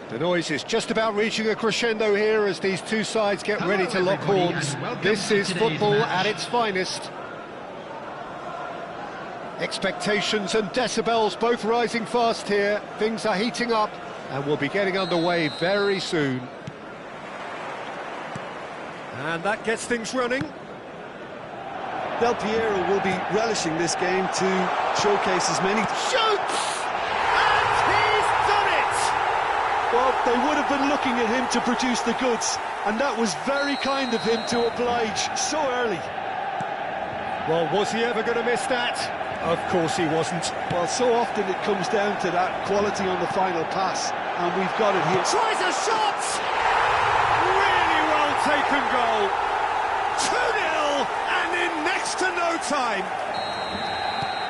The noise is just about reaching a crescendo here as these two sides get ready to lock horns. This is football at its finest. Expectations and decibels both rising fast here. Things are heating up and we'll be getting underway very soon. And that gets things running. Del Piero will be relishing this game to showcase as many... Shoots! And he's done it! Well, they would have been looking at him to produce the goods, and that was very kind of him to oblige so early. Well, was he ever going to miss that? Of course he wasn't. Well, so often it comes down to that quality on the final pass, and we've got it here. Tries a shot! Really well taken goal. 2-0, and in next to no time.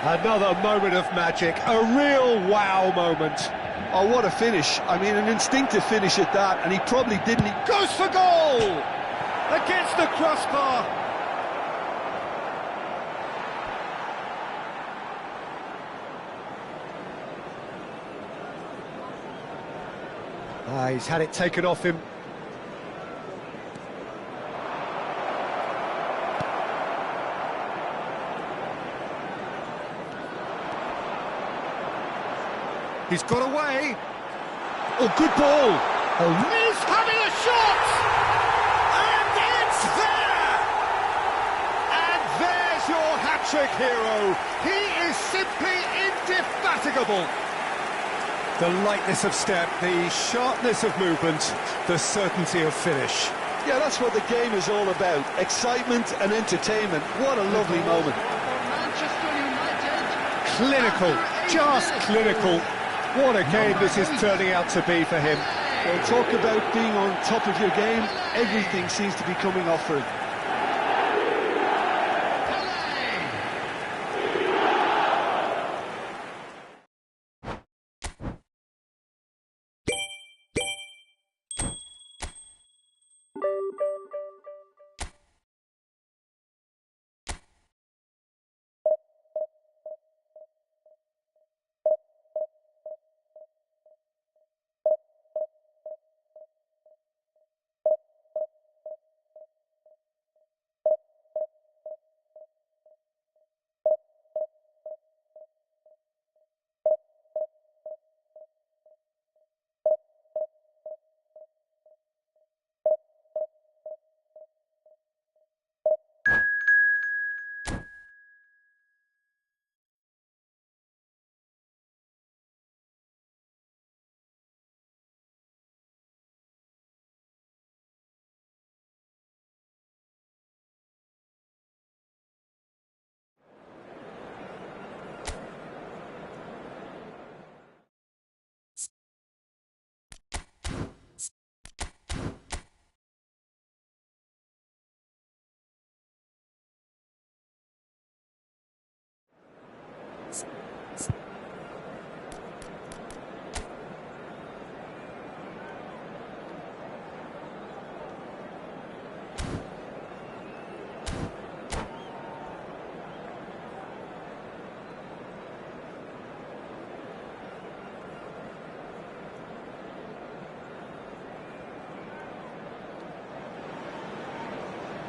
Another moment of magic, a real wow moment. Oh, what a finish. I mean, an instinctive finish at that, and he probably didn't... Goes for goal! Against the crossbar. He's had it taken off him. He's got away. Oh, good ball. Oh, he's having a shot! And it's there! And there's your hat-trick hero. He is simply indefatigable. The lightness of step, the sharpness of movement, the certainty of finish. Yeah, that's what the game is all about. Excitement and entertainment. What a lovely moment. Clinical, just clinical. What a game this is turning out to be for him. Well, talk about being on top of your game. Everything seems to be coming off for him.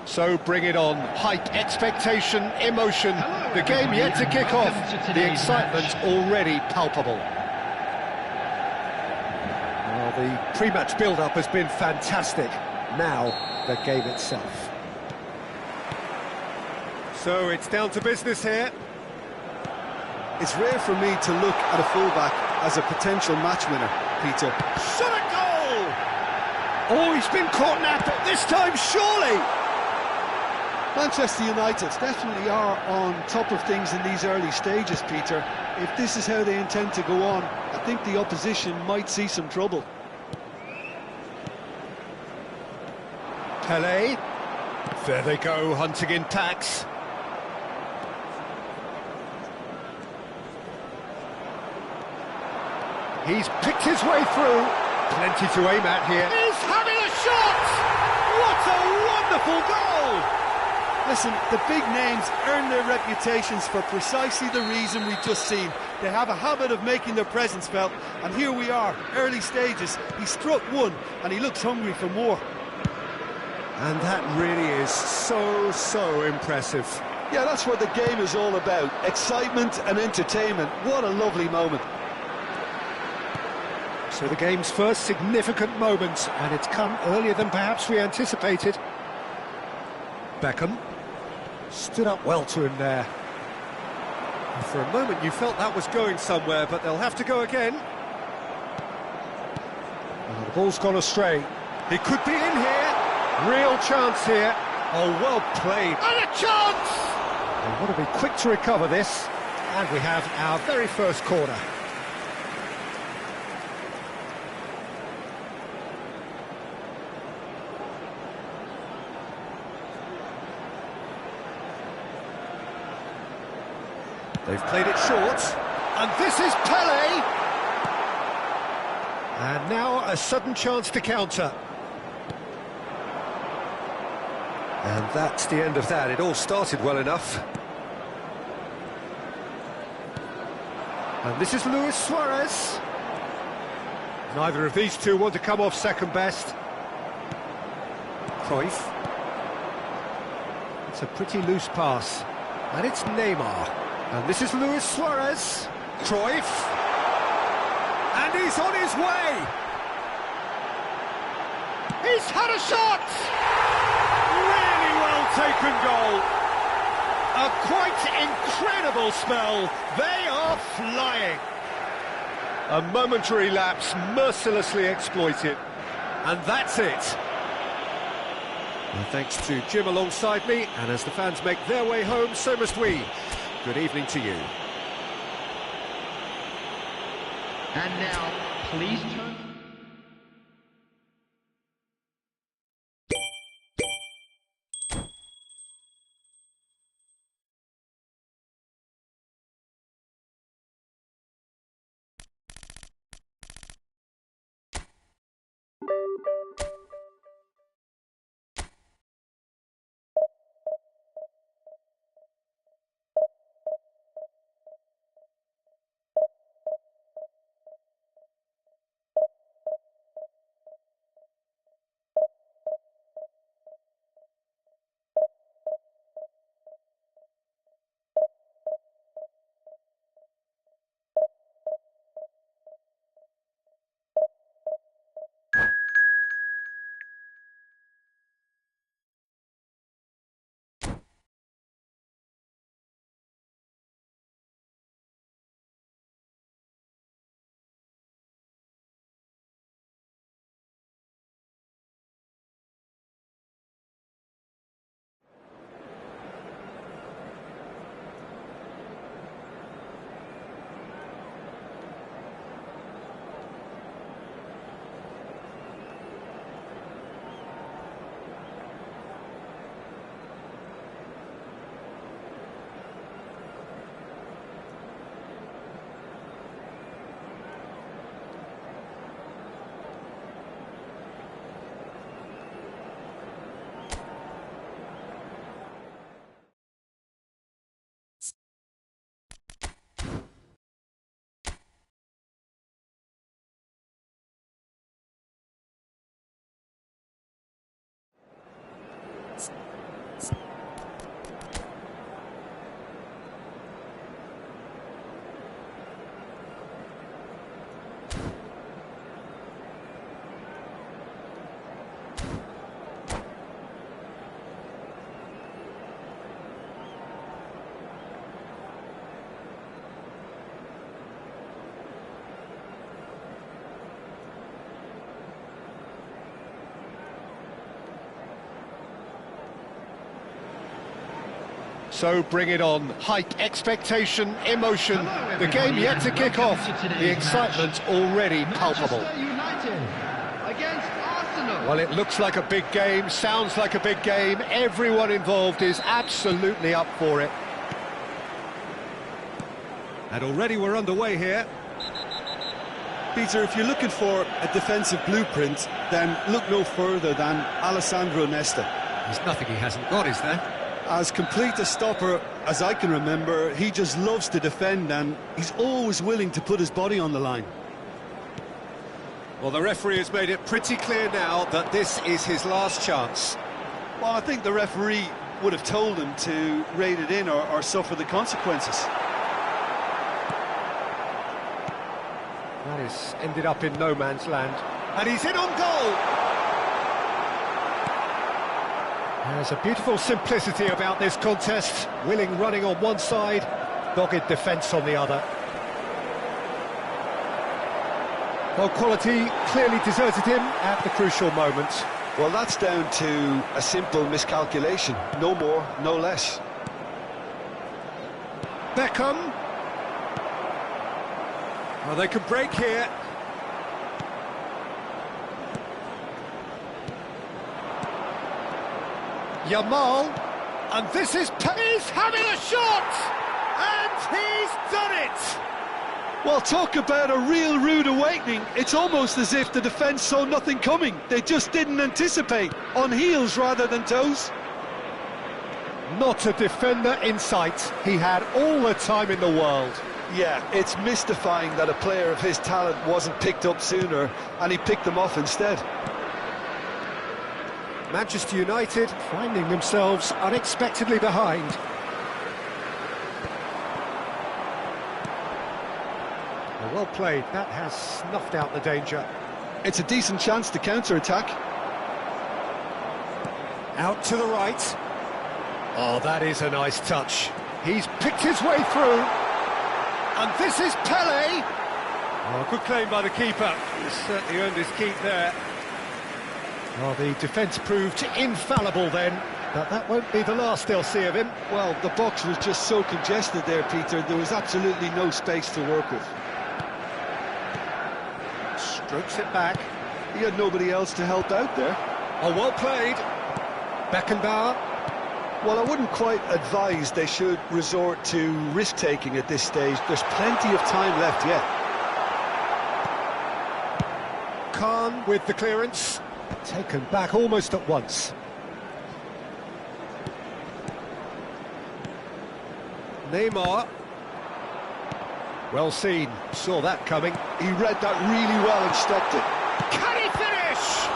So bring it on. Hype, expectation, emotion. The game yet to kick off. The excitement already palpable. Well, the pre-match build-up has been fantastic. Now, the game itself. So it's down to business here. It's rare for me to look at a fullback as a potential match winner, Peter. Shot a goal! Oh, he's been caught napping this time, surely! Manchester United definitely are on top of things in these early stages, Peter. If this is how they intend to go on, I think the opposition might see some trouble. Pele. There they go, hunting in packs. He's picked his way through. Plenty to aim at here. He's having a shot! What a wonderful goal! Listen, the big names earn their reputations for precisely the reason we've just seen. They have a habit of making their presence felt, and here we are, early stages. He struck one, and he looks hungry for more. And that really is so impressive. Yeah, that's what the game is all about. Excitement and entertainment. What a lovely moment. So the game's first significant moment, and it's come earlier than perhaps we anticipated. Beckham stood up well to him there. And for a moment you felt that was going somewhere, but they'll have to go again. Well, the ball's gone astray. He could be in here. Real chance here. Oh, well played. And a chance! They want to be quick to recover this. And we have our very first corner. They've played it short, and this is Pele! And now a sudden chance to counter. And that's the end of that. It all started well enough. And this is Luis Suarez. Neither of these two want to come off second best. Cruyff. It's a pretty loose pass. And it's Neymar. And this is Luis Suarez. Cruyff. And he's on his way! He's had a shot! Really well taken goal. A quite incredible spell. They are flying. A momentary lapse mercilessly exploited. And that's it. Well, thanks to Jim alongside me, and as the fans make their way home, so must we. Good evening to you. And now, please turn... So bring it on. Hype, expectation, emotion. The game yet to kick off. The excitement already palpable. Well, it looks like a big game, sounds like a big game. Everyone involved is absolutely up for it. And already we're underway here. Peter, if you're looking for a defensive blueprint, then look no further than Alessandro Nesta. There's nothing he hasn't got, is there? As complete a stopper as I can remember, he just loves to defend and he's always willing to put his body on the line. Well, the referee has made it pretty clear now that this is his last chance. Well, I think the referee would have told him to rate it in or suffer the consequences. That is ended up in no man's land. And he's in on goal! There's a beautiful simplicity about this contest. Willing running on one side, dogged defence on the other. Well, quality clearly deserted him at the crucial moment. Well, that's down to a simple miscalculation. No more, no less. Beckham. Well, they could break here. Yamal, and this is... He's having a shot! And he's done it! Well, talk about a real rude awakening. It's almost as if the defence saw nothing coming. They just didn't anticipate. On heels rather than toes. Not a defender in sight. He had all the time in the world. Yeah, it's mystifying that a player of his talent wasn't picked up sooner, and he picked them off instead. Manchester United finding themselves unexpectedly behind. Well played, that has snuffed out the danger. It's a decent chance to counter-attack. Out to the right. Oh, that is a nice touch. He's picked his way through. And this is Pele. Oh, good claim by the keeper. He's certainly earned his keep there. Well, the defence proved infallible then, but that won't be the last they'll see of him. Well, the box was just so congested there, Peter. There was absolutely no space to work with. Strokes it back. He had nobody else to help out there. Oh, well played. Beckenbauer. Well, I wouldn't quite advise they should resort to risk-taking at this stage. There's plenty of time left yet. Khan with the clearance. Taken back almost at once. Neymar. Well seen, saw that coming. He read that really well and stopped it. Can he finish?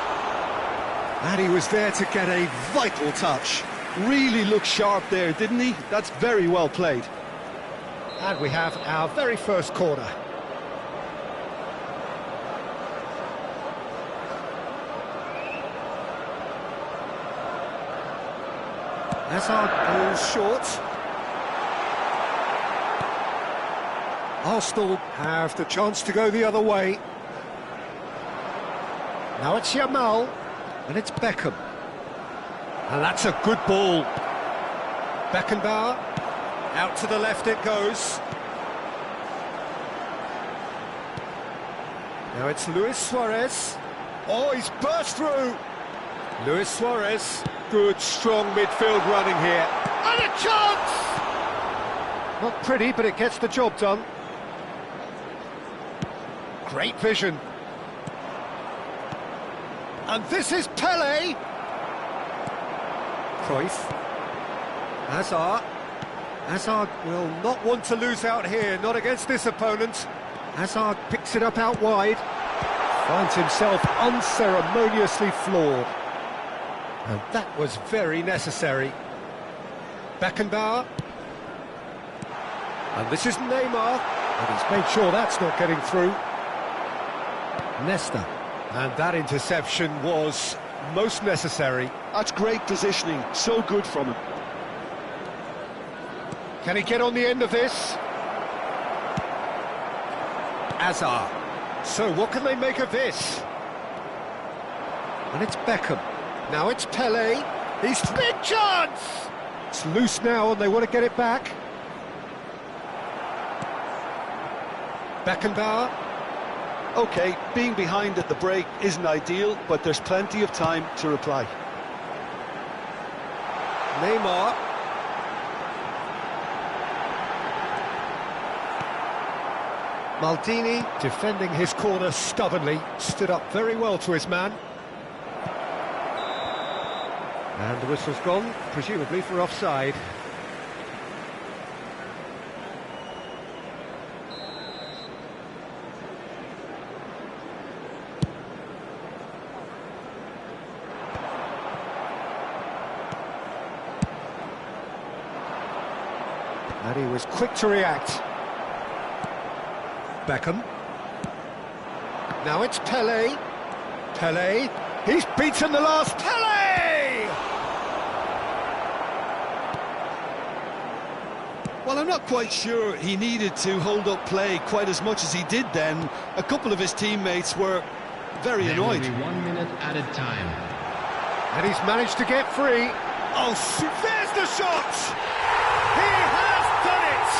And he was there to get a vital touch. Really looked sharp there, didn't he? That's very well played. And we have our very first corner. Hazard goes short. Arsenal have the chance to go the other way. Now it's Yamal, and it's Beckham. And that's a good ball. Beckenbauer, out to the left it goes. Now it's Luis Suarez. Oh, he's burst through. Luis Suarez, good strong midfield running here. And a chance! Not pretty, but it gets the job done. Great vision. And this is Pele. Cruyff. Hazard. Hazard will not want to lose out here, not against this opponent. Hazard picks it up out wide. Finds himself unceremoniously floored. And that was very necessary. Beckenbauer. And this is Neymar. And he's made sure that's not getting through. Nesta. And that interception was most necessary. That's great positioning, so good from him. Can he get on the end of this? Hazard. So what can they make of this? And it's Beckham. Now it's Pele. He's Big chance! It's loose now and they want to get it back. Beckenbauer. OK, being behind at the break isn't ideal, but there's plenty of time to reply. Neymar. Maldini, defending his corner stubbornly, stood up very well to his man. And the whistle's gone, presumably for offside. And he was quick to react. Beckham. Now it's Pele. Pele. He's beaten the last. Pele! Well, I'm not quite sure he needed to hold up play quite as much as he did then. A couple of his teammates were very annoyed. There will be 1 minute added time. And he's managed to get free. Oh, there's the shot! He has done it!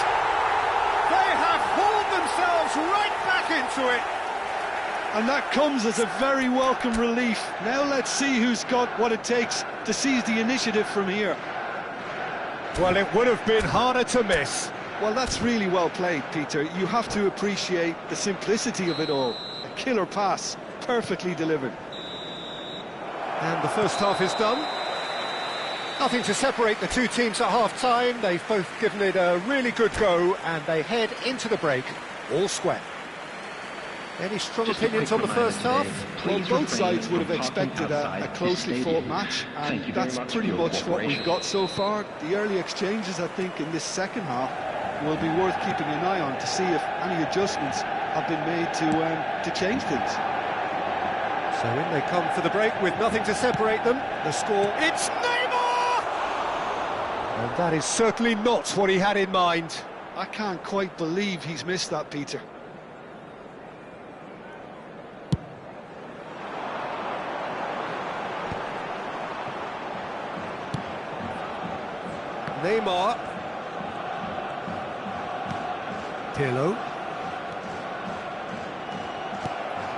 They have hauled themselves right back into it. And that comes as a very welcome relief. Now let's see who's got what it takes to seize the initiative from here. Well, it would have been harder to miss. Well, that's really well played, Peter. You have to appreciate the simplicity of it all. A killer pass, perfectly delivered. And the first half is done. Nothing to separate the two teams at half-time. They've both given it a really good go, and they head into the break all square. Any strong opinions on the first half? Well, both sides would have expected a closely fought match, and that's pretty much what we've got so far. The early exchanges, I think, in this second half will be worth keeping an eye on to see if any adjustments have been made to change things. So in they come for the break with nothing to separate them. The score, it's Neymar! And that is certainly not what he had in mind. I can't quite believe he's missed that, Peter. Neymar. Pirlo.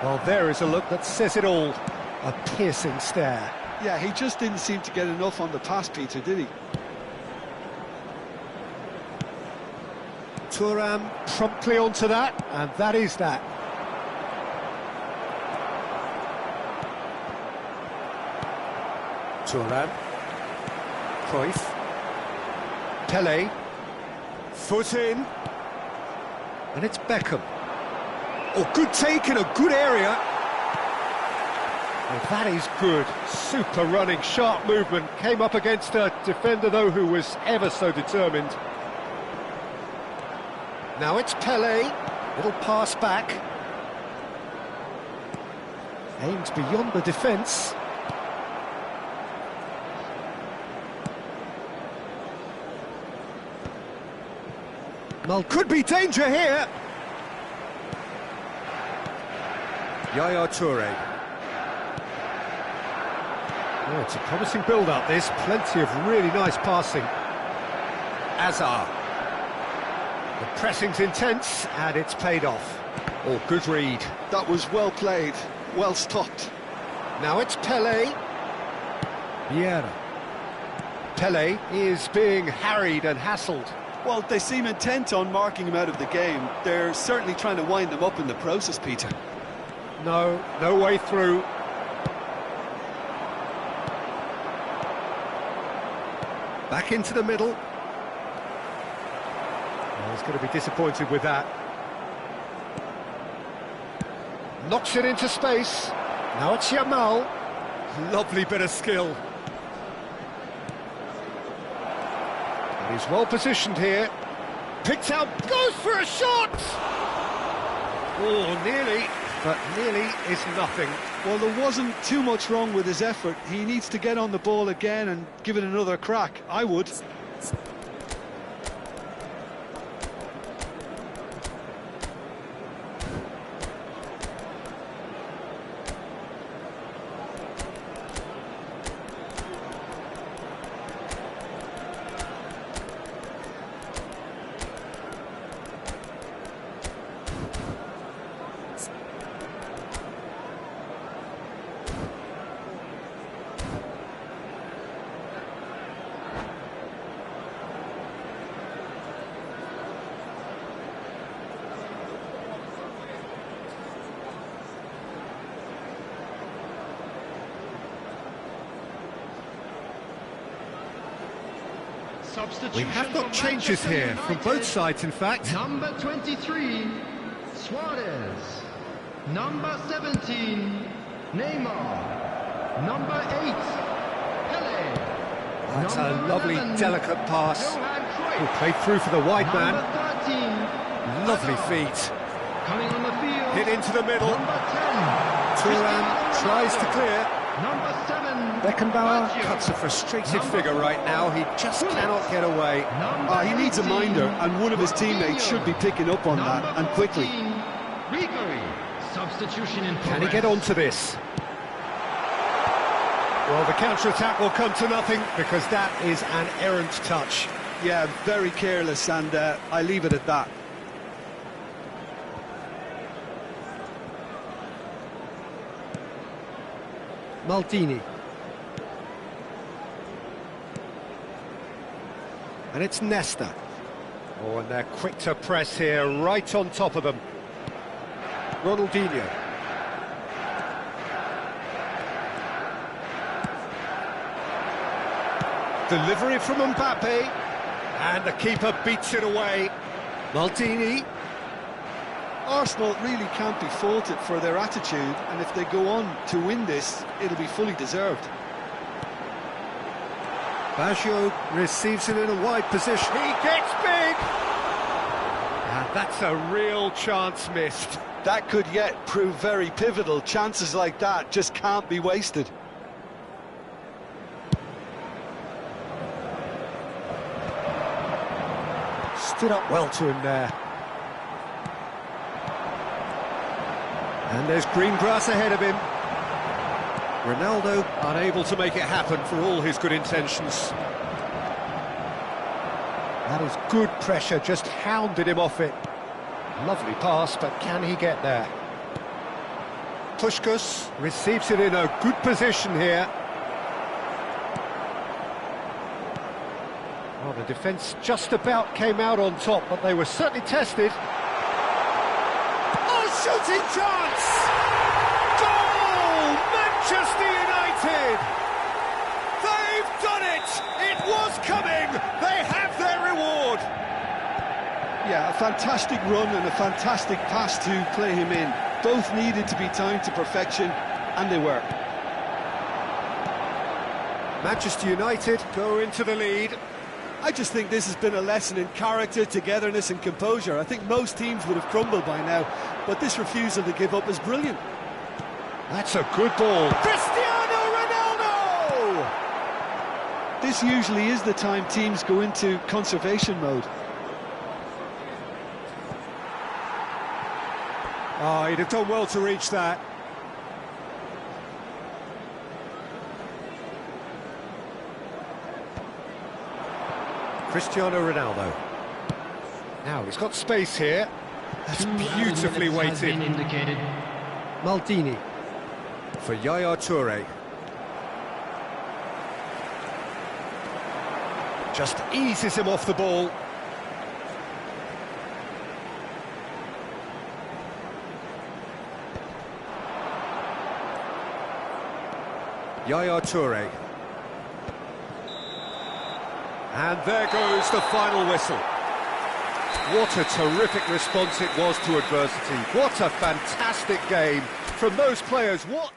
Well, there is a look that says it all. A piercing stare. Yeah, he just didn't seem to get enough on the pass, Peter, did he? Thuram promptly onto that, and that is that. Thuram. Cruyff. Pele. Foot in. And it's Beckham. Oh, good take in a good area. Well, that is good. Super running, sharp movement. Came up against a defender, though, who was ever so determined. Now it's Pele. Little pass back. Aimed beyond the defence. Well, could be danger here. Yaya Toure. Oh, it's a promising build-up, this. Plenty of really nice passing. Azar. The pressing's intense, and it's paid off. Oh, good read. That was well played, well stopped. Now it's Pele. Vieira. Pele is being harried and hassled. Well, they seem intent on marking him out of the game. They're certainly trying to wind them up in the process, Peter. No way through. Back into the middle. Well, he's going to be disappointed with that. Knocks it into space. Now it's Yamal. Lovely bit of skill. And he's well positioned here. Picked out, goes for a shot! Oh, nearly, but nearly is nothing. Well, there wasn't too much wrong with his effort. He needs to get on the ball again and give it another crack. I would. Substitution We have got for changes Manchester here from both United. sides, in fact. Number 23, Suarez. Number 17, Neymar. Number 8, Pele. That's a Number lovely, 11, delicate pass. Johan Cruyff. Who played through for the wide Number man. 13, Lovely Hazard. feet. Coming on the field. Hit into the middle. Number 10, Thuram tries to clear. Number 7, Beckenbauer Baggio. cuts a frustrated Number figure right now. He just cannot get away. Number He needs a 18, minder, and one of his teammates should be picking up on that, Number and quickly. 14, Ribery. Substitution in Can he progress. get onto this? Well, the counter-attack will come to nothing because that is an errant touch. Yeah, very careless, and I leave it at that. Maldini. And it's Nesta. Oh, and they're quick to press here, right on top of them. Ronaldinho. Delivery from Mbappe. And the keeper beats it away. Maldini. Arsenal really can't be faulted for their attitude, and if they go on to win this, it'll be fully deserved. Baggio receives it in a wide position. He gets big! And that's a real chance missed. That could yet prove very pivotal. Chances like that just can't be wasted. Stood up well to him there. And there's green grass ahead of him. Ronaldo unable to make it happen for all his good intentions. That is good pressure, just hounded him off it. Lovely pass, but can he get there? Puskás receives it in a good position here. Well, the defence just about came out on top, but they were certainly tested. Oh, shooting chance! Goal! Manchester United! They've done it! It was coming! They have their reward! Yeah, a fantastic run and a fantastic pass to play him in. Both needed to be timed to perfection, and they were. Manchester United go into the lead. I just think this has been a lesson in character, togetherness and composure. I think most teams would have crumbled by now, but this refusal to give up is brilliant. That's a good ball. Cristiano Ronaldo! This usually is the time teams go into conservation mode. Oh, he'd have done well to reach that. Cristiano Ronaldo. Now, he's got space here. That's beautifully weighted. Indicated. Maldini. For Yaya Toure. Just eases him off the ball. Yaya Toure. And there goes the final whistle. What a terrific response it was to adversity. What a fantastic game from those players. What...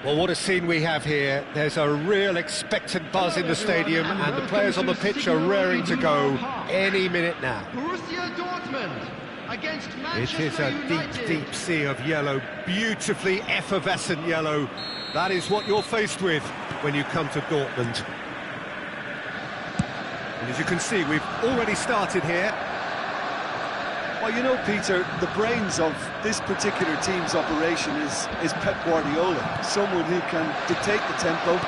Well, what a scene we have here. There's a real expectant buzz in the stadium, and the players on the pitch are raring to go any minute now. Borussia Dortmund against Manchester It is a United. deep sea of yellow, beautifully effervescent yellow. That is what you're faced with when you come to Dortmund. And as you can see, we've already started here. Well, you know, Peter, the brains of this particular team's operation is Pep Guardiola, someone who can dictate the tempo,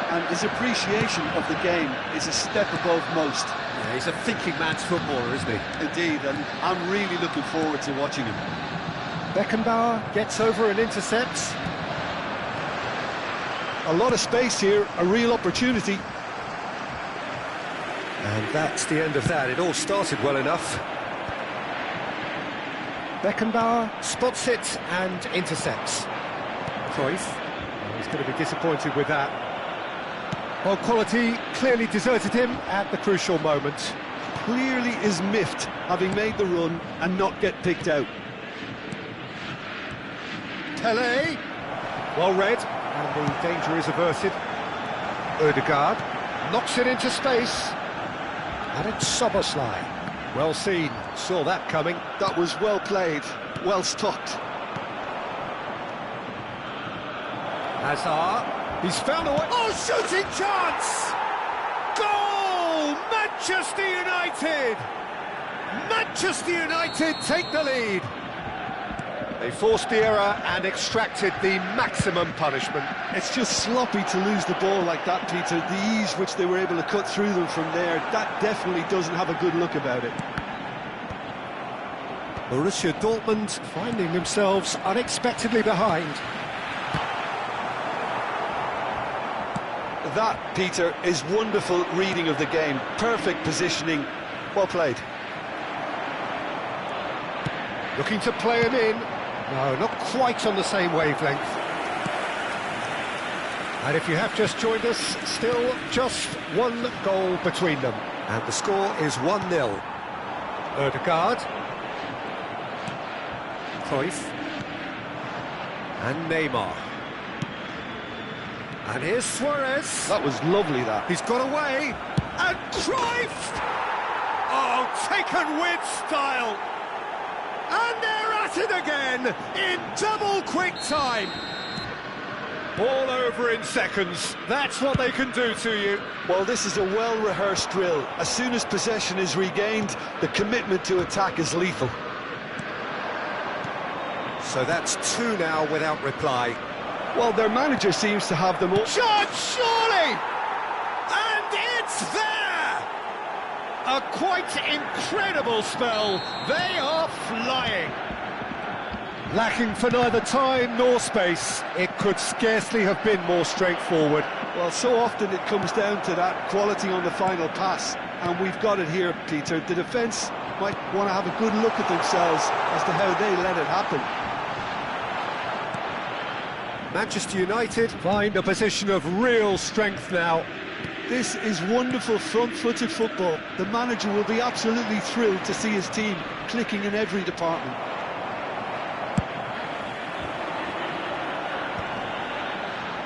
and his appreciation of the game is a step above most. Yeah, he's a thinking man's footballer, isn't he? Indeed, and I'm really looking forward to watching him. Beckenbauer gets over and intercepts. A lot of space here, a real opportunity. And that's the end of that. It all started well enough. Beckenbauer spots it and intercepts. Cruyff, he's going to be disappointed with that. Well, quality clearly deserted him at the crucial moment. Clearly is miffed, having made the run and not get picked out. Pele, well read, and the danger is averted. Ødegaard knocks it into space, and it's Szoboszlai. Well seen, saw that coming. That was well played, well stopped. Hazard, he's found a way. Oh, shooting chance! Goal! Manchester United! Manchester United take the lead. They forced the error and extracted the maximum punishment. It's just sloppy to lose the ball like that, Peter. The ease which they were able to cut through them from there, that definitely doesn't have a good look about it. Borussia Dortmund finding themselves unexpectedly behind. That, Peter, is wonderful reading of the game. Perfect positioning, well played. Looking to play him in. No, not quite on the same wavelength. And if you have just joined us, still just one goal between them. And the score is 1-0. Ødegaard. Cruyff. And Neymar. And here's Suarez. That was lovely, that. He's got away. And Cruyff! Oh, taken with style. And they're at it again in double quick time. All over in seconds. That's what they can do to you. Well, this is a well-rehearsed drill. As soon as possession is regained, the commitment to attack is lethal. So that's two now without reply. Well, their manager seems to have them all. Shot, surely! And it's there! A quite incredible spell. They are flying. Lacking for neither time nor space. It could scarcely have been more straightforward. Well, so often it comes down to that quality on the final pass, and we've got it here, Peter. The defence might want to have a good look at themselves as to how they let it happen. Manchester United find a position of real strength now. This is wonderful front-footed football. The manager will be absolutely thrilled to see his team clicking in every department.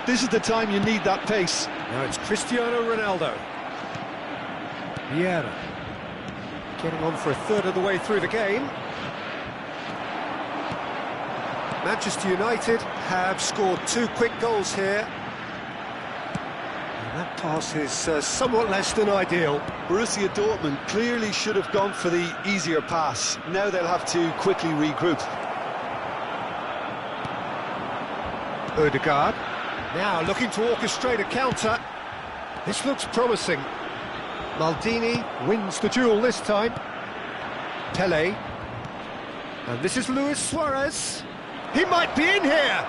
This is the time you need that pace. Now it's Cristiano Ronaldo. Vieira getting on for a third of the way through the game. Manchester United have scored two quick goals here. And that pass is somewhat less than ideal. Borussia Dortmund clearly should have gone for the easier pass. Now they'll have to quickly regroup. Ødegaard now looking to orchestrate a counter. This looks promising. Maldini wins the duel this time. Pele. And this is Luis Suarez. He might be in here.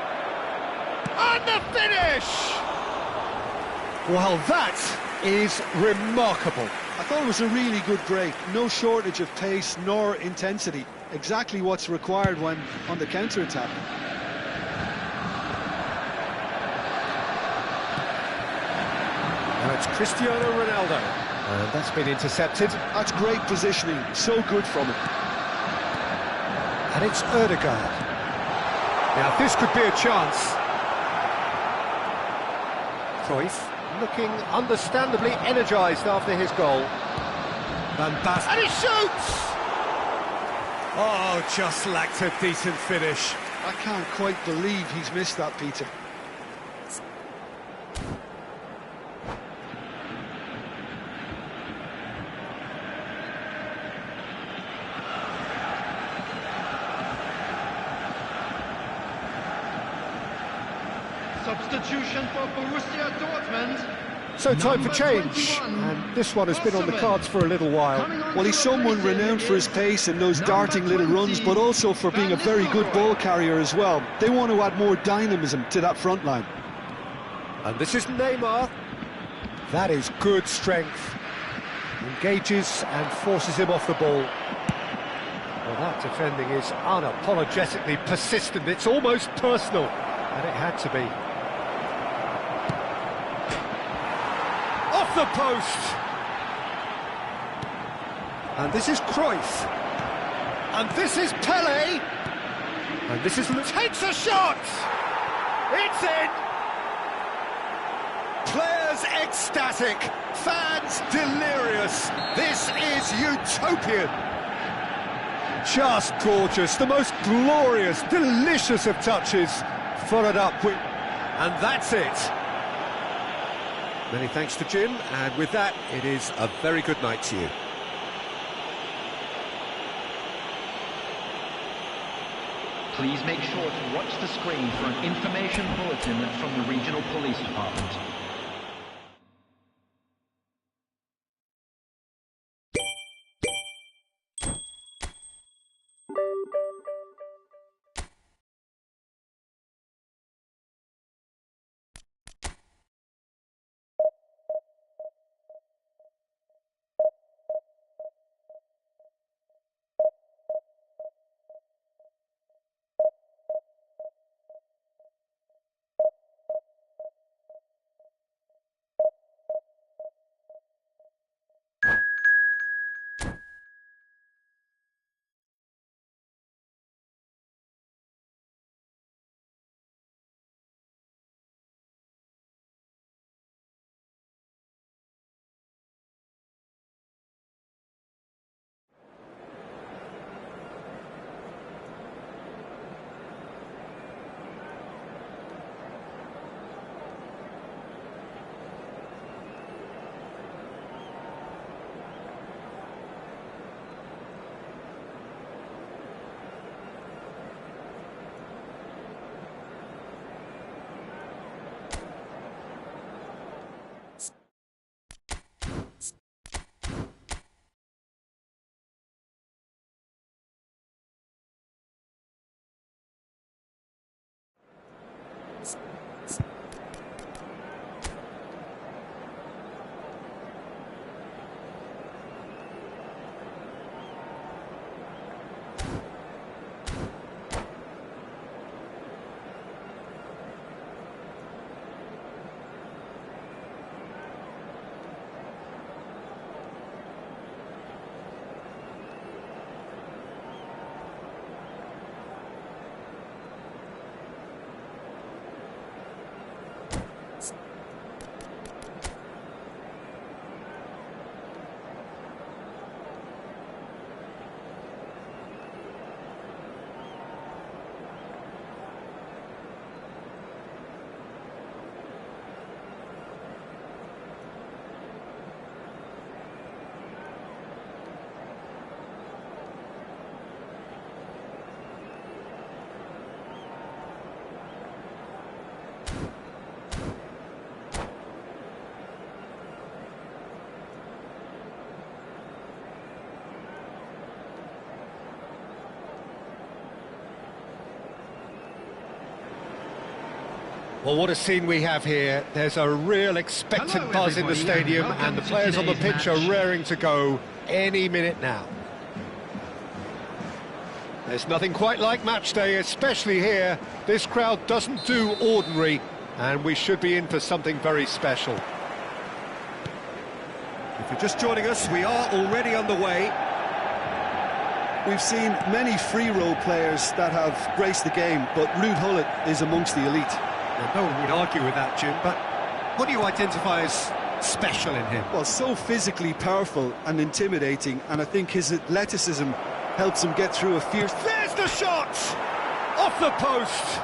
And the finish! Well, that is remarkable. I thought it was a really good break. No shortage of pace nor intensity. Exactly what's required when on the counter-attack. Now it's Cristiano Ronaldo. And that's been intercepted. That's great positioning. So good from him. And it's Ødegaard. Now this could be a chance. Cruyff looking understandably energised after his goal. Van Basten. And he shoots! Oh, just lacked a decent finish. I can't quite believe he's missed that, Peter. Substitution for Borussia Dortmund. So time for Number change, 21. and this one has been on the cards for a little while. Well, he's someone renowned for his pace and those darting little runs, but also for being a very good ball carrier as well. They want to add more dynamism to that front line. And this is Neymar. That is good strength. Engages and forces him off the ball. Well, that defending is unapologetically persistent. It's almost personal, and it had to be. Off the post! And this is Cruyff. And this is Pele! And this is... Takes a shot! It's in! Players ecstatic, fans delirious. This is utopian. Just gorgeous, the most glorious, delicious of touches. Followed up with... And that's it. Many thanks to Jim, and with that, it is a very good night to you. Please make sure to watch the screen for an information bulletin from the Regional Police Department. Well, what a scene we have here. There's a real expectant Hello, buzz in the everybody, stadium, and welcome and the to players on the today's pitch match. are raring to go any minute now. There's nothing quite like match day, especially here. This crowd doesn't do ordinary, and we should be in for something very special. If you're just joining us, we are already on the way. We've seen many free role players that have graced the game, but Ruud Gullit is amongst the elite. Well, no one would argue with that, Jim, but what do you identify as special in him? Well, so physically powerful and intimidating, and I think his athleticism helps him get through a fierce... There's the shot! Off the post!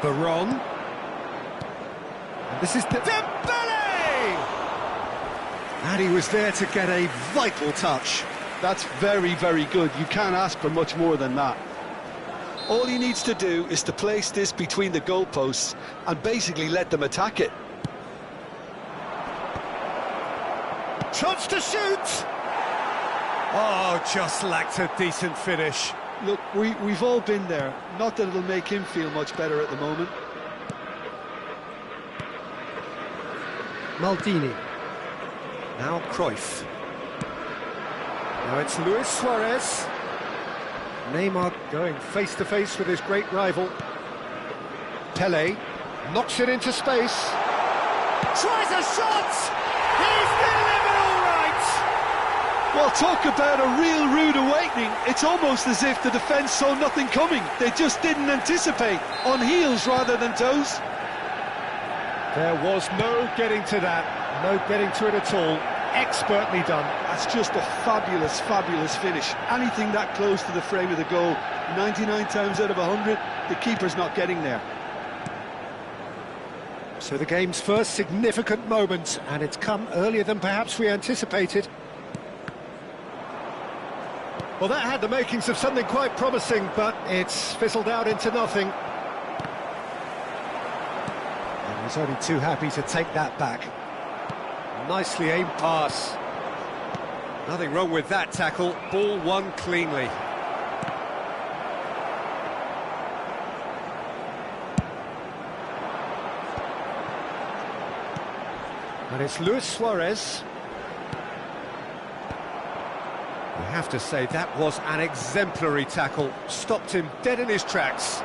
Baron. And this is Dembele! And he was there to get a vital touch. That's very, very good. You can't ask for much more than that. All he needs to do is to place this between the goalposts and basically let them attack it. Chance to shoot! Oh, just lacked a decent finish. Look, we've all been there. Not that it'll make him feel much better at the moment. Maldini. Now Cruyff. Now it's Luis Suarez. Neymar going face-to-face with his great rival. Pelé knocks it into space. Tries a shot! He's delivered all right! Well, talk about a real rude awakening. It's almost as if the defence saw nothing coming. They just didn't anticipate. On heels rather than toes. There was no getting to that, no getting to it at all. Expertly done. That's just a fabulous, fabulous finish. Anything that close to the frame of the goal, 99 times out of 100, the keeper's not getting there. So the game's first significant moment, and it's come earlier than perhaps we anticipated. Well, that had the makings of something quite promising, but it's fizzled out into nothing. And he's only too happy to take that back. Nicely aimed pass. Nothing wrong with that tackle. Ball won cleanly. And it's Luis Suarez. You have to say that was an exemplary tackle. Stopped him dead in his tracks.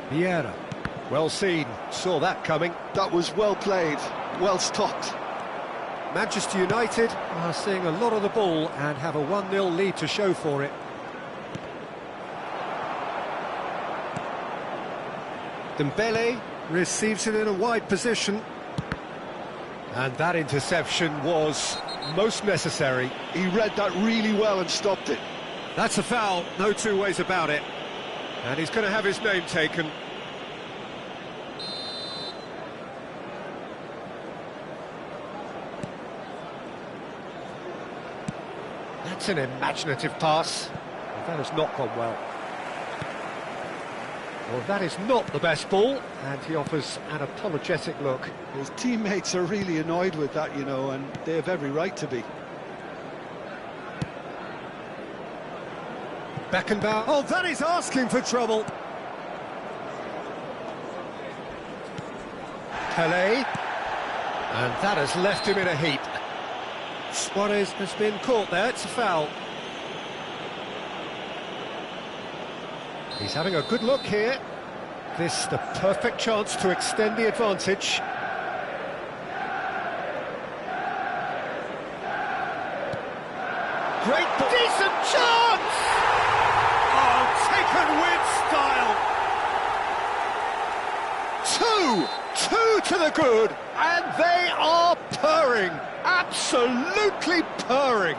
Vieira. Well seen, saw that coming. That was well played, well stopped. Manchester United are seeing a lot of the ball and have a 1-0 lead to show for it. Dembele receives it in a wide position. And that interception was most necessary. He read that really well and stopped it. That's a foul, no two ways about it. And he's going to have his name taken. That's an imaginative pass. That has not gone well. Well, that is not the best ball, and he offers an apologetic look. His teammates are really annoyed with that, you know, and they have every right to be. Beckenbauer. Oh, that is asking for trouble. Pelé. And that has left him in a heap. Suarez has been caught there, it's a foul. He's having a good look here. This the perfect chance to extend the advantage. Great ball. Decent chance! Oh, taken with style. Two to the good, and they are purring. Absolutely purring.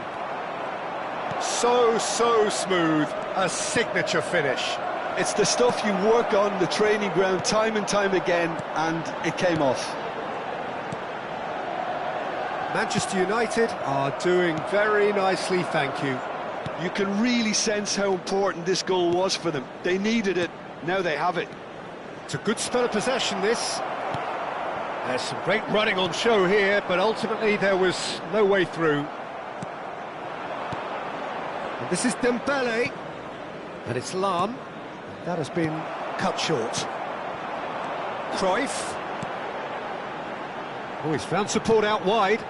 So smooth, a signature finish. It's the stuff you work on the training ground time and time again, and it came off. Manchester United are doing very nicely, thank you. You can really sense how important this goal was for them. They needed it, now they have it. It's a good spell of possession, this. There's some great running on show here, but ultimately there was no way through. And this is Dembele, and it's Lam. That has been cut short. Cruyff. Oh, he's found support out wide.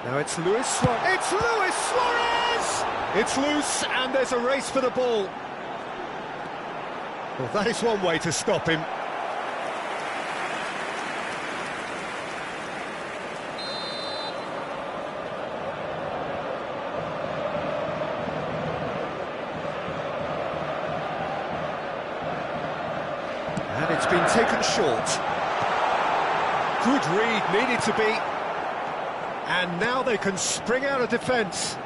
Now it's Luis Suarez. It's Luis Suarez! It's loose, and there's a race for the ball. Well, that is one way to stop him. And it's been taken short. Good read, needed to be. And now they can spring out of defence.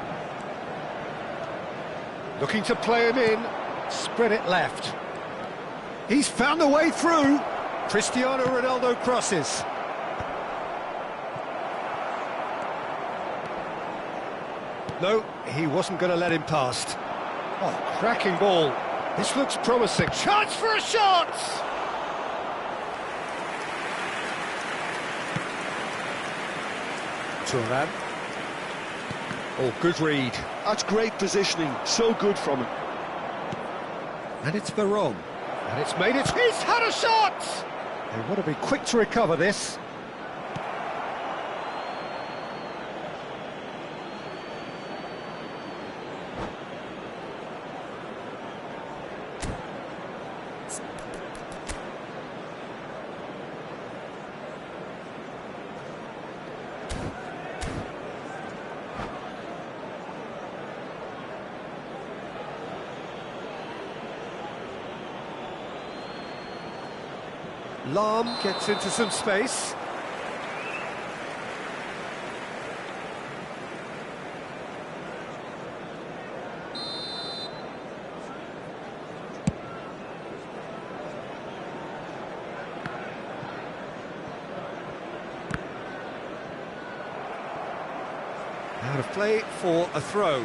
Looking to play him in, spread it left. He's found a way through. Cristiano Ronaldo crosses. No, he wasn't going to let him past. Oh, cracking ball. This looks promising. Chance for a shot! Thuram. Oh, good read. That's great positioning, so good from him. And it's Veron. And it's made it. He's had a shot! They want to be quick to recover this. Lam gets into some space. Out of play for a throw.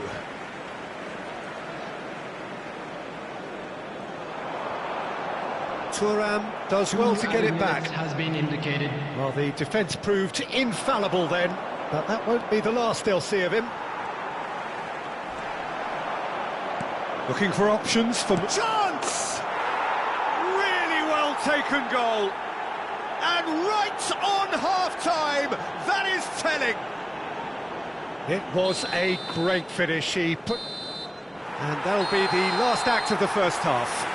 Thuram does well to get it back. Has been indicated. Well, the defence proved infallible then, but that won't be the last they'll see of him. Looking for options for... Chance! Really well taken goal. And right on half-time, that is telling. It was a great finish. He put... And that'll be the last act of the first half.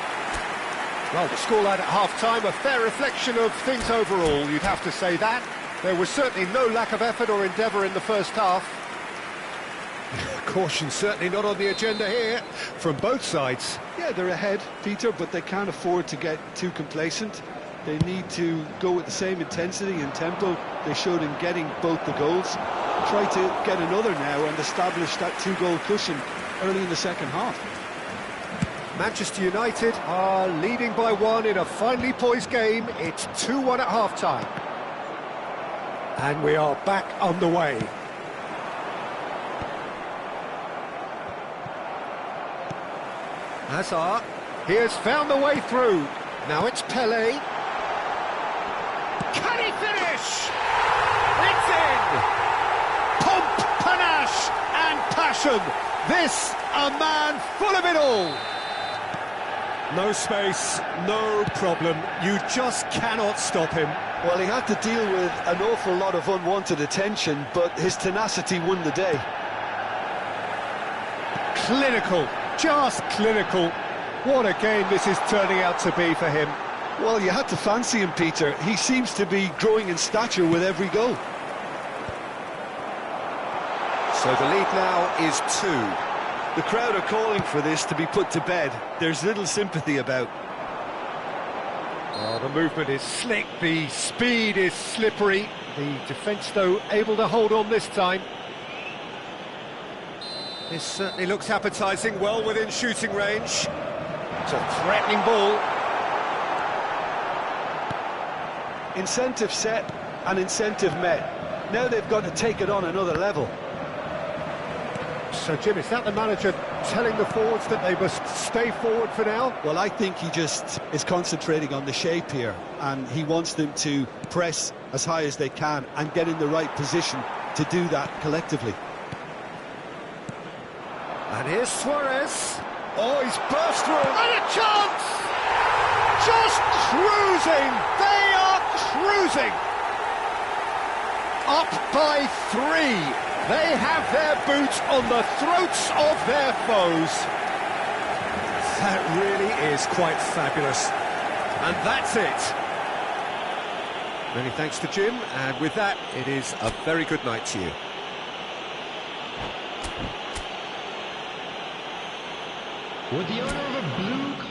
Well, the scoreline at half-time, a fair reflection of things overall, you'd have to say that. There was certainly no lack of effort or endeavour in the first half. Caution certainly not on the agenda here, from both sides. Yeah, they're ahead, Peter, but they can't afford to get too complacent. They need to go with the same intensity and tempo they showed in getting both the goals. Try to get another now and establish that two-goal cushion early in the second half. Manchester United are leading by one in a finely poised game. It's 2-1 at half-time. And we are back underway. Hazard, he has found the way through. Now it's Pele. Can he finish? It's in! Pomp, panache and passion. This, a man full of it all. No space, no problem. You just cannot stop him. Well, he had to deal with an awful lot of unwanted attention, but his tenacity won the day. Clinical, just clinical. What a game this is turning out to be for him. Well, you had to fancy him, Peter. He seems to be growing in stature with every goal. So the lead now is 2. The crowd are calling for this to be put to bed. There's little sympathy about. Oh, the movement is slick, the speed is slippery. The defence, though, able to hold on this time. This certainly looks appetising, well within shooting range. It's a threatening ball. Incentive set and incentive met. Now they've got to take it on another level. So, Jim, is that the manager telling the forwards that they must stay forward for now? Well, I think he just is concentrating on the shape here, and he wants them to press as high as they can and get in the right position to do that collectively. And here's Suarez. Oh, he's burst through. And a chance! Just cruising. They are cruising. Up by 3. They have their boots on the throats of their foes. That really is quite fabulous. And that's it. Many thanks to Jim, and with that, it is a very good night to you. With the owner of a blue car.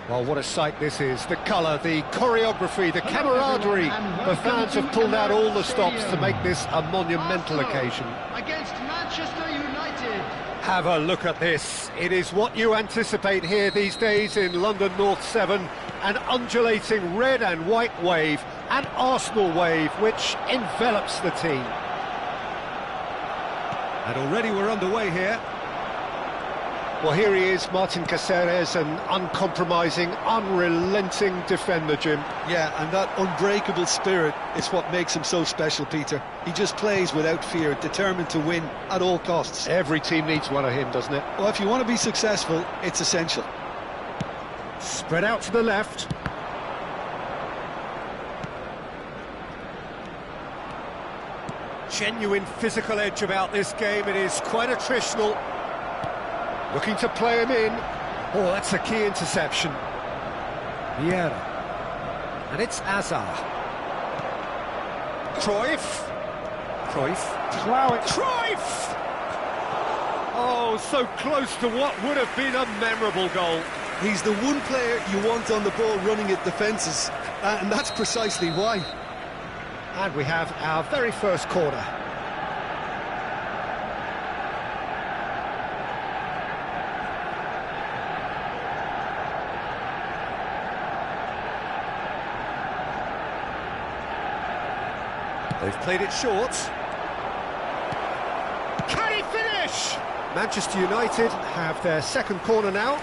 Well, what a sight this is. The colour, the choreography, the camaraderie. The fans have pulled out all the stops to make this a monumental occasion. Against Manchester United. Have a look at this. It is what you anticipate here these days in London North 7. An undulating red and white wave, an Arsenal wave which envelops the team. And already we're underway here. Well, here he is, Martin Caceres, an uncompromising, unrelenting defender, Jim. Yeah, and that unbreakable spirit is what makes him so special, Peter. He just plays without fear, determined to win at all costs. Every team needs one of him, doesn't it? Well, if you want to be successful, it's essential. Spread out to the left. Genuine physical edge about this game. It is quite attritional. Looking to play him in. Oh, that's a key interception. Vieira. And it's Azar. Cruyff. Plough it. Cruyff! Oh, so close to what would have been a memorable goal. He's the one player you want on the ball running at defences, and that's precisely why. And we have our very first corner. They've played it short. Can he finish? Manchester United have their second corner now.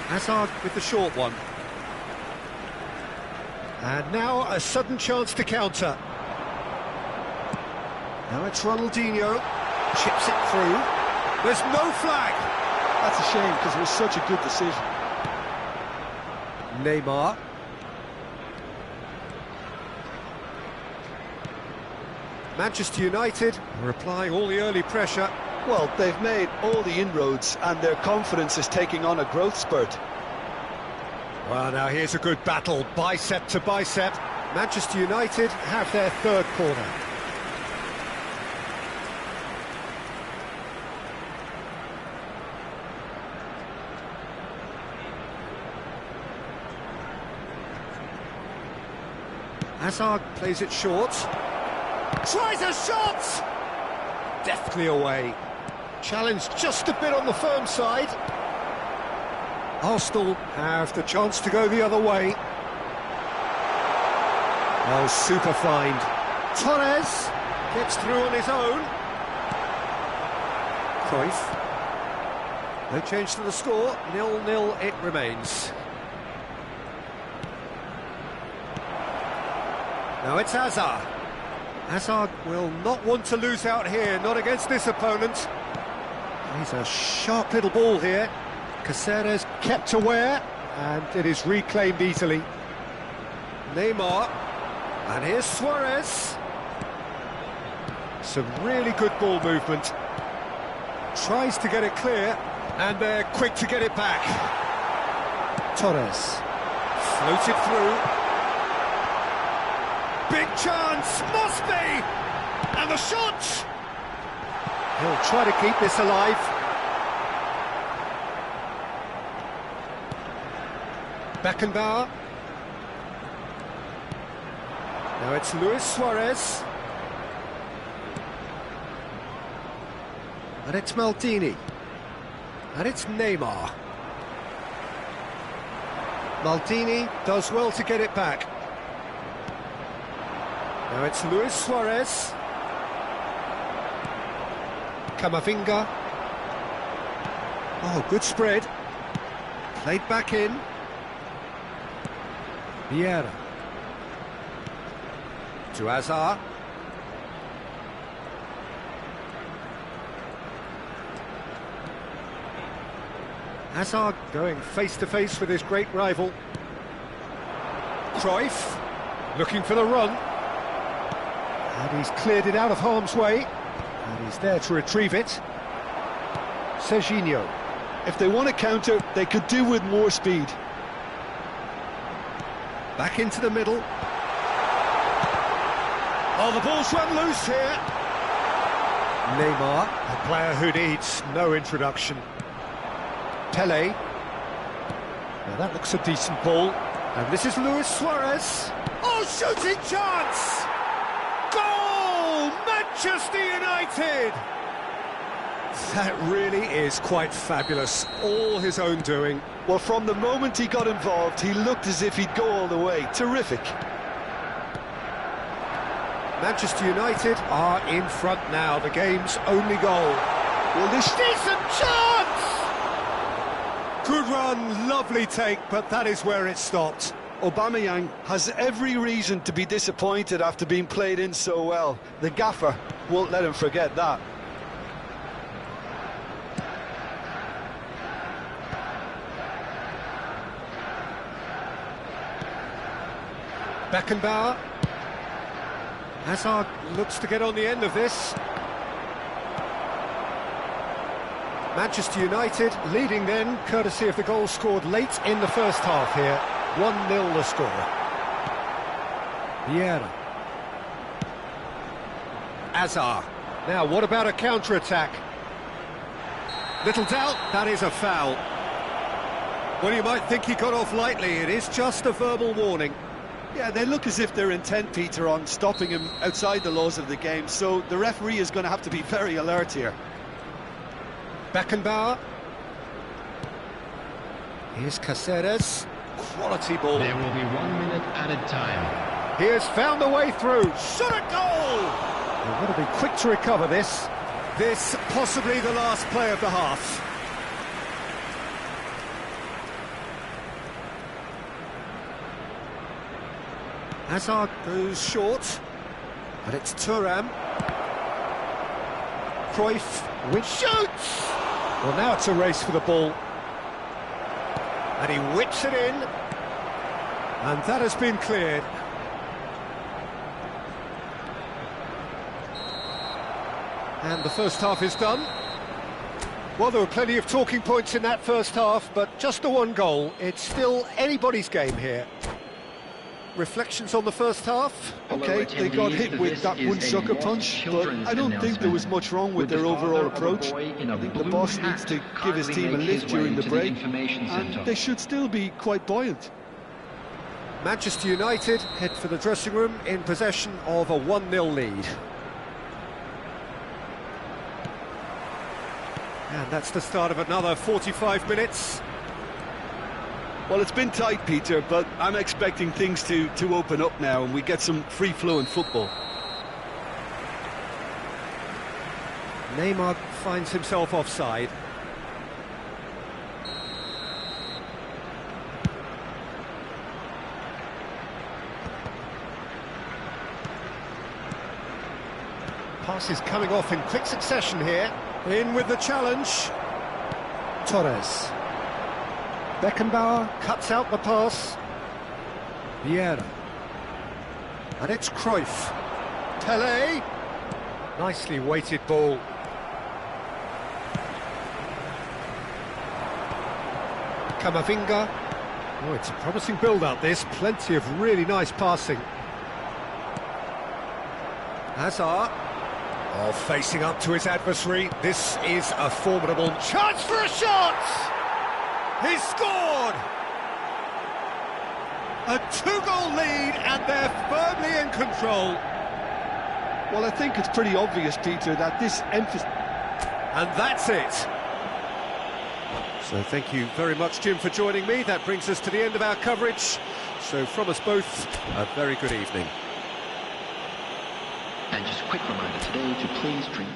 Hazard with the short one. And now a sudden chance to counter. Now it's Ronaldinho. Chips it through. There's no flag. That's a shame because it was such a good decision. Neymar. Manchester United are applying all the early pressure. Well, they've made all the inroads and their confidence is taking on a growth spurt. Well, now here's a good battle, bicep to bicep. Manchester United have their third corner. Hazard plays it short. Tries a shot! Deftly away. Challenged just a bit on the firm side. Arsenal have the chance to go the other way. Oh, super find. Torres gets through on his own. Cruyff. No change to the score. 0-0 it remains. Now it's Hazard. Hazard will not want to lose out here, not against this opponent. He's a sharp little ball here. Caceres kept aware, and it is reclaimed easily. Neymar, and here's Suarez. Some really good ball movement. Tries to get it clear, and they're quick to get it back. Torres, floated through. Big chance, must be! And the shot! He'll try to keep this alive. Beckenbauer. Now it's Luis Suarez. And it's Maldini. And it's Neymar. Maldini does well to get it back. Now it's Luis Suarez. Camavinga. Oh, good spread. Played back in. Vieira. To Hazard. Hazard going face-to-face with his great rival. Cruyff looking for the run. And he's cleared it out of harm's way. And he's there to retrieve it. Serginho. If they want to counter, they could do with more speed. Back into the middle. Oh, the ball's run loose here. Neymar, a player who needs no introduction. Pele. Now that looks a decent ball. And this is Luis Suarez. Oh, shooting chance! Goal! Manchester United! That really is quite fabulous. All his own doing. Well, from the moment he got involved, he looked as if he'd go all the way. Terrific. Manchester United are in front now. The game's only goal. Well, this decent chance! Good run, lovely take, but that is where it stopped. Aubameyang has every reason to be disappointed after being played in so well. The gaffer won't let him forget that. Beckenbauer. Hazard looks to get on the end of this. Manchester United leading then, courtesy of the goal scored late in the first half here. 1-0 the score. Vieira. Hazard. Now, what about a counter-attack? Little doubt, that is a foul. Well, you might think he got off lightly. It is just a verbal warning. Yeah, they look as if they're intent, Peter, on stopping him outside the laws of the game, so the referee is going to have to be very alert here. Beckenbauer. Here's Caceres. Quality ball. There will be 1 minute added time. He has found a way through. Shot at goal! They've got to be quick to recover this. This possibly the last play of the half. Hazard goes short, and it's Thuram. Cruyff shoots! Well, now it's a race for the ball. And he whips it in. And that has been cleared. And the first half is done. Well, there were plenty of talking points in that first half, but just the one goal. It's still anybody's game here. Reflections on the first half? Okay, they got hit with that one sucker punch, but I don't think there was much wrong with their overall approach. I think the boss needs to give his team a lift during the break, and they should still be quite buoyant. Manchester United head for the dressing room in possession of a 1-0 lead. And that's the start of another 45 minutes. Well, it's been tight, Peter, but I'm expecting things to open up now and we get some free-flowing football. Neymar finds himself offside. Pass is coming off in quick succession here. In with the challenge. Torres. Beckenbauer cuts out the pass. Vieira. And it's Cruyff. Pelé. Nicely weighted ball. Camavinga. Oh, it's a promising build-up, this. Plenty of really nice passing. Hazard. Oh, facing up to his adversary. This is a formidable chance for a shot! He's scored! A 2-goal lead, and they're firmly in control. Well, I think it's pretty obvious, Peter, that this emphasis... And that's it. So thank you very much, Jim, for joining me. That brings us to the end of our coverage. So from us both, a very good evening. And just a quick reminder today to please drink